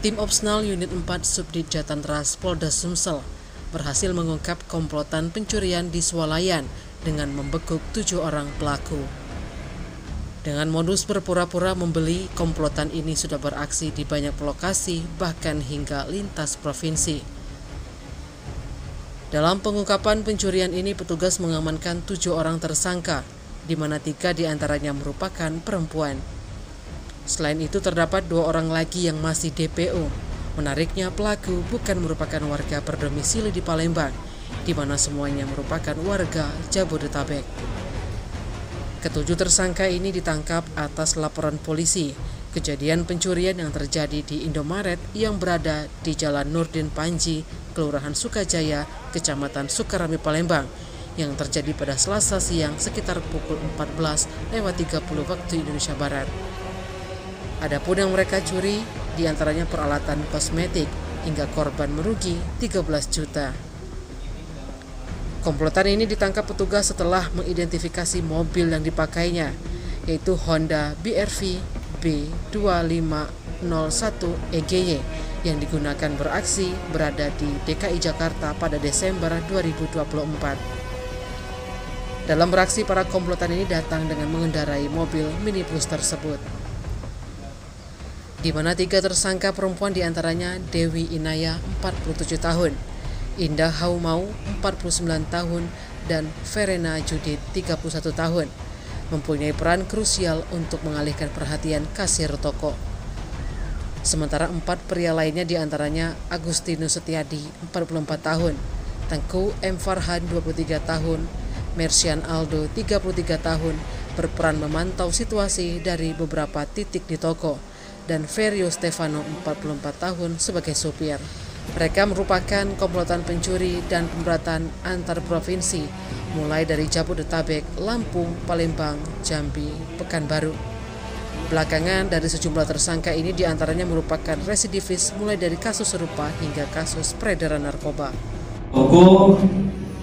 Tim Opsnal Unit 4 Subdit Jatanras Polda Sumsel berhasil mengungkap komplotan pencurian di swalayan dengan membekuk 7 orang pelaku. Dengan modus berpura-pura membeli, komplotan ini sudah beraksi di banyak lokasi, bahkan hingga lintas provinsi. Dalam pengungkapan pencurian ini, petugas mengamankan 7 orang tersangka, di mana 3 diantaranya merupakan perempuan. Selain itu terdapat 2 orang lagi yang masih DPO. Menariknya, pelaku bukan merupakan warga berdomisili di Palembang, di mana semuanya merupakan warga Jabodetabek. Ketujuh tersangka ini ditangkap atas laporan polisi kejadian pencurian yang terjadi di Indomaret yang berada di Jalan Nurdin Panji, Kelurahan Sukajaya, Kecamatan Sukarami, Palembang, yang terjadi pada Selasa siang sekitar pukul 14.30 waktu Indonesia Barat. Adapun yang mereka curi diantaranya peralatan kosmetik hingga korban merugi 13 juta. Komplotan ini ditangkap petugas setelah mengidentifikasi mobil yang dipakainya, yaitu Honda BRV B2501 EGY yang digunakan beraksi berada di DKI Jakarta pada Desember 2024. Dalam beraksi, para komplotan ini datang dengan mengendarai mobil minibus tersebut, di mana 3 tersangka perempuan diantaranya Dewi Inaya 47 tahun, Indah Haumau 49 tahun, dan Verena Judit 31 tahun, mempunyai peran krusial untuk mengalihkan perhatian kasir toko. Sementara 4 pria lainnya diantaranya Agustinus Setiadi 44 tahun, Tengku M. Farhan 23 tahun, Mersian Aldo 33 tahun, berperan memantau situasi dari beberapa titik di toko, dan Ferio Stefano 44 tahun sebagai supir. Mereka merupakan komplotan pencuri dan pemberatan antar provinsi, mulai dari Jabodetabek, Lampung, Palembang, Jambi, Pekanbaru. Belakangan dari sejumlah tersangka ini diantaranya merupakan residivis mulai dari kasus serupa hingga kasus peredaran narkoba. Toko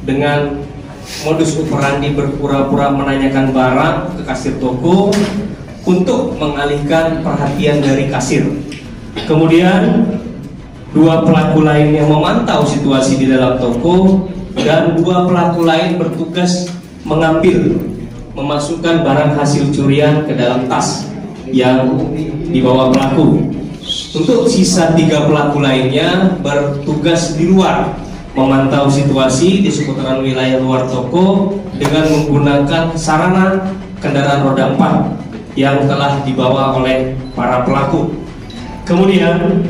dengan modus operandi berpura-pura menanyakan barang ke kasir toko untuk mengalihkan perhatian dari kasir. Kemudian 2 pelaku lain yang memantau situasi di dalam toko, dan 2 pelaku lain bertugas memasukkan barang hasil curian ke dalam tas yang dibawa pelaku. Untuk sisa 3 pelaku lainnya bertugas di luar, memantau situasi di seputaran wilayah luar toko dengan menggunakan sarana kendaraan roda 4 yang telah dibawa oleh para pelaku. Kemudian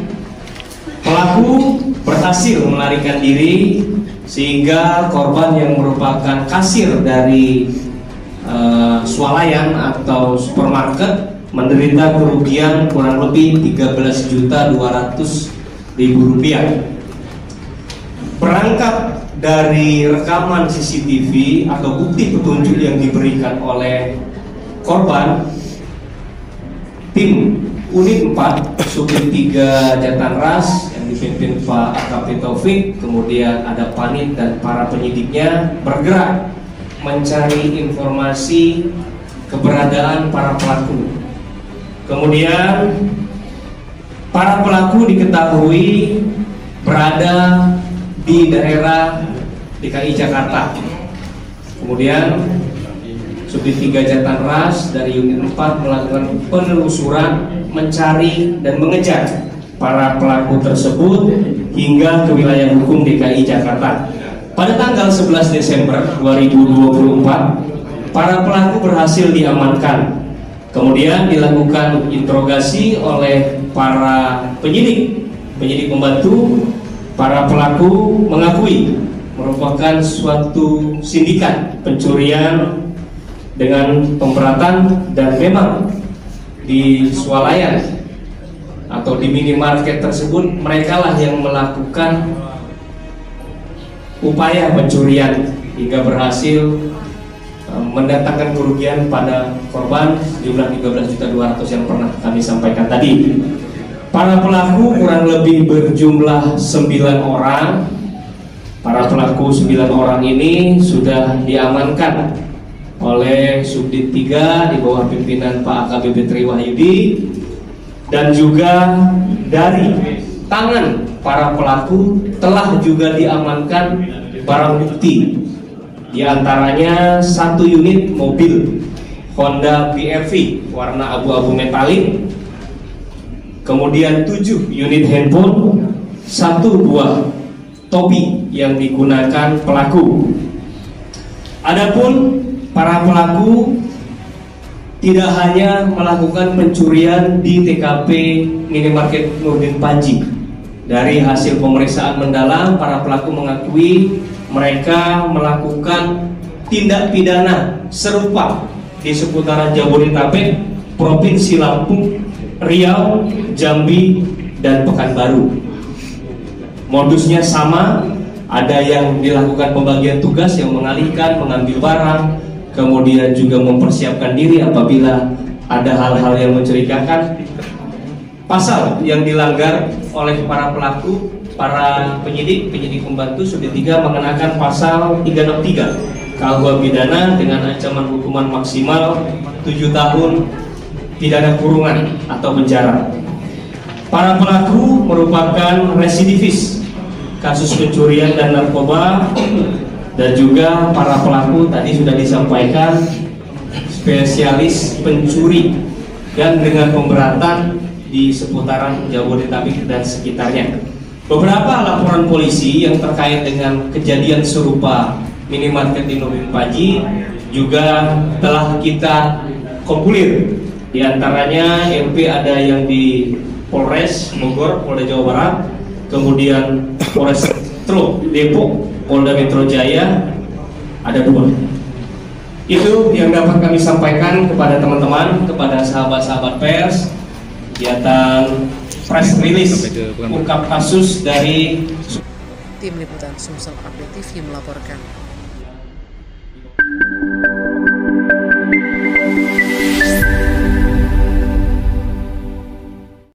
pelaku berhasil melarikan diri sehingga korban yang merupakan kasir dari swalayan atau supermarket menderita kerugian kurang lebih 13.200.000 rupiah. Perangkat dari rekaman CCTV atau bukti petunjuk yang diberikan oleh korban, tim Unit 4 Subdit 3 Jatanras yang dipimpin Pak AKP Taufik, kemudian ada Panit dan para penyidiknya bergerak mencari informasi keberadaan para pelaku. Kemudian para pelaku diketahui berada di daerah DKI Jakarta. Kemudian Subdit 3 Jatanras dari Unit 4 melakukan penelusuran, mencari dan mengejar para pelaku tersebut hingga ke wilayah hukum DKI Jakarta. Pada tanggal 11 Desember 2024, para pelaku berhasil diamankan. Kemudian dilakukan interogasi oleh para penyidik membantu. Para pelaku mengakui merupakan suatu sindikat pencurian dengan pemberatan, dan memang di swalayan atau di minimarket tersebut mereka lah yang melakukan upaya pencurian hingga berhasil mendatangkan kerugian pada korban jumlah 13.200.000 yang pernah kami sampaikan tadi. Para pelaku kurang lebih berjumlah 9 orang. Para pelaku 9 orang ini sudah diamankan oleh Subdit 3 di bawah pimpinan Pak AKBP Tri Wahyudi, dan juga dari tangan para pelaku telah juga diamankan barang bukti, di antaranya 1 unit mobil Honda BRV warna abu-abu metalik, kemudian 7 unit handphone, 1 buah topi yang digunakan pelaku. Adapun para pelaku tidak hanya melakukan pencurian di TKP minimarket Nurdin Panji. Dari hasil pemeriksaan mendalam, para pelaku mengakui mereka melakukan tindak pidana serupa di seputaran Jabodetabek, Provinsi Lampung, Riau, Jambi, dan Pekanbaru. Modusnya sama, ada yang dilakukan pembagian tugas yang mengalihkan, mengambil barang, kemudian juga mempersiapkan diri apabila ada hal-hal yang mencurigakan. Pasal yang dilanggar oleh para pelaku, para penyidik pembantu Subdit 3 mengenakan pasal 363 KUH pidana dengan ancaman hukuman maksimal 7 tahun pidana kurungan atau penjara. Para pelaku merupakan residivis kasus pencurian dan narkoba, dan juga para pelaku tadi sudah disampaikan spesialis pencuri dan dengan pemberatan di seputaran Jabodetabek dan sekitarnya. Beberapa laporan polisi yang terkait dengan kejadian serupa minimarket di Nurdin Panji juga telah kita kompilir. Di antaranya MP ada yang di Polres Bogor, Polda Jawa Barat, kemudian Polres Depok, Polda Metro Jaya, ada 2. Itu yang dapat kami sampaikan kepada teman-teman, kepada sahabat-sahabat pers, kegiatan press release ungkap kasus dari Tim Liputan Sumsel Update TV melaporkan.